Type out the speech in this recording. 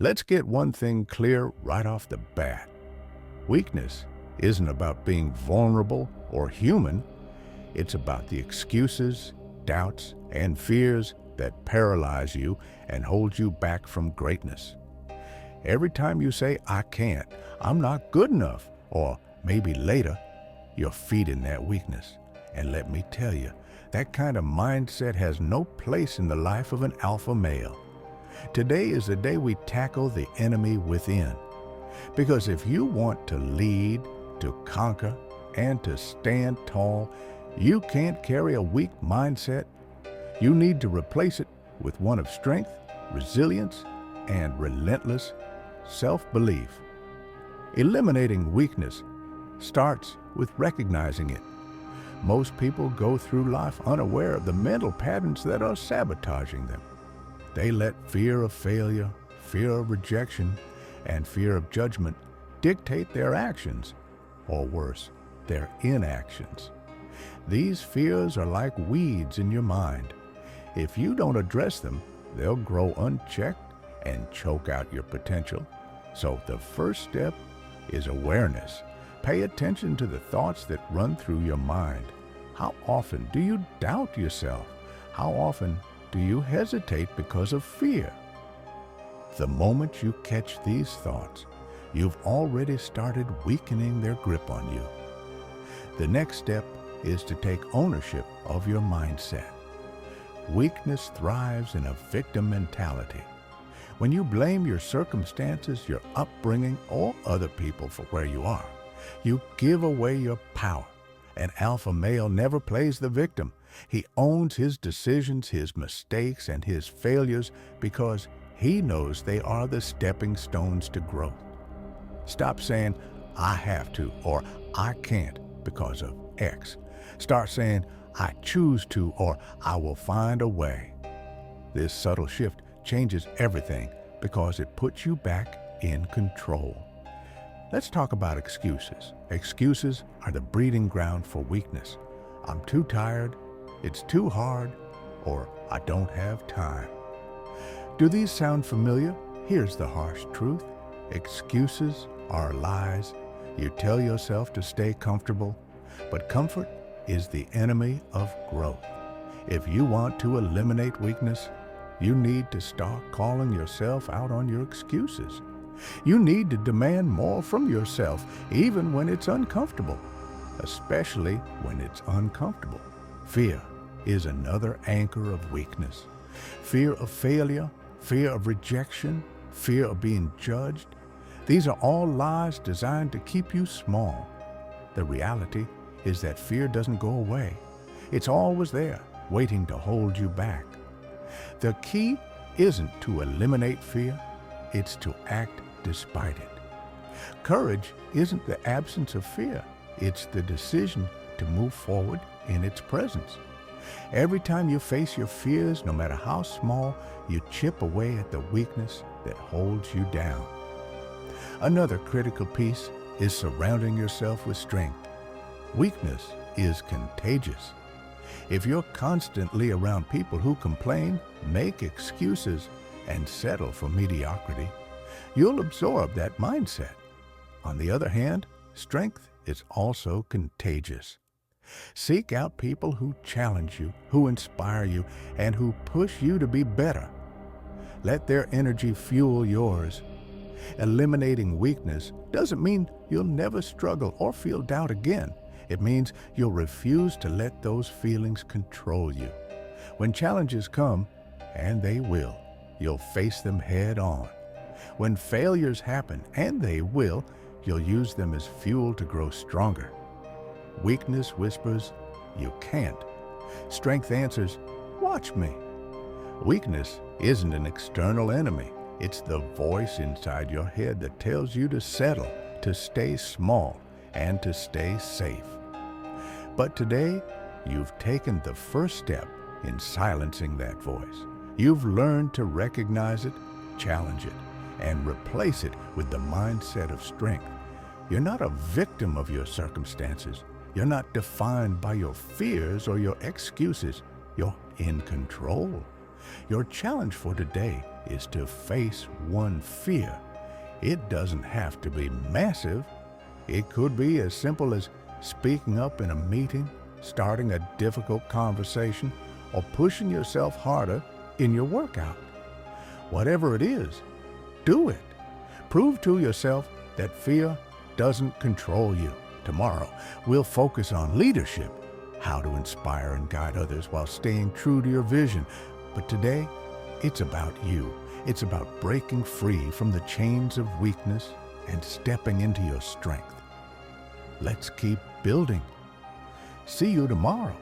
Let's get one thing clear right off the bat. Weakness isn't about being vulnerable or human. It's about the excuses, doubts, and fears that paralyze you and hold you back from greatness. Every time you say, I can't, I'm not good enough, or maybe later, you're feeding that weakness. And let me tell you, that kind of mindset has no place in the life of an alpha male. Today is the day we tackle the enemy within. Because if you want to lead, to conquer, and to stand tall, you can't carry a weak mindset. You need to replace it with one of strength, resilience, and relentless self-belief. Eliminating weakness starts with recognizing it. Most people go through life unaware of the mental patterns that are sabotaging them. They let fear of failure, fear of rejection, and fear of judgment dictate their actions, or worse, their inactions. These fears are like weeds in your mind. If you don't address them, they'll grow unchecked and choke out your potential. So the first step is awareness. Pay attention to the thoughts that run through your mind. How often do you doubt yourself? How often do you hesitate because of fear? The moment you catch these thoughts, you've already started weakening their grip on you. The next step is to take ownership of your mindset. Weakness thrives in a victim mentality. When you blame your circumstances, your upbringing, or other people for where you are, you give away your power. An alpha male never plays the victim. He owns his decisions, his mistakes, and his failures because he knows they are the stepping stones to growth. Stop saying, I have to, or I can't because of X. Start saying, I choose to, or I will find a way. This subtle shift changes everything because it puts you back in control. Let's talk about excuses. Excuses are the breeding ground for weakness. I'm too tired, it's too hard, or I don't have time. Do these sound familiar? Here's the harsh truth. Excuses are lies. You tell yourself to stay comfortable, but comfort is the enemy of growth. If you want to eliminate weakness, you need to start calling yourself out on your excuses. You need to demand more from yourself, even when it's uncomfortable, especially when it's uncomfortable. Fear is another anchor of weakness. Fear of failure, fear of rejection, fear of being judged. These are all lies designed to keep you small. The reality is that fear doesn't go away. It's always there, waiting to hold you back. The key isn't to eliminate fear, it's to act despite it. Courage isn't the absence of fear, it's the decision to move forward in its presence. Every time you face your fears, no matter how small, you chip away at the weakness that holds you down. Another critical piece is surrounding yourself with strength. Weakness is contagious. If you're constantly around people who complain, make excuses, and settle for mediocrity, you'll absorb that mindset. On the other hand, strength is also contagious. Seek out people who challenge you, who inspire you, and who push you to be better. Let their energy fuel yours. Eliminating weakness doesn't mean you'll never struggle or feel doubt again. It means you'll refuse to let those feelings control you. When challenges come, and they will, you'll face them head on. When failures happen, and they will, you'll use them as fuel to grow stronger. Weakness whispers, you can't. Strength answers, watch me. Weakness isn't an external enemy. It's the voice inside your head that tells you to settle, to stay small, and to stay safe. But today, you've taken the first step in silencing that voice. You've learned to recognize it, challenge it, and replace it with the mindset of strength. You're not a victim of your circumstances. You're not defined by your fears or your excuses. You're in control. Your challenge for today is to face one fear. It doesn't have to be massive. It could be as simple as speaking up in a meeting, starting a difficult conversation, or pushing yourself harder in your workout. Whatever it is, do it. Prove to yourself that fear doesn't control you. Tomorrow, we'll focus on leadership, how to inspire and guide others while staying true to your vision. But today, it's about you. It's about breaking free from the chains of weakness and stepping into your strength. Let's keep building. See you tomorrow.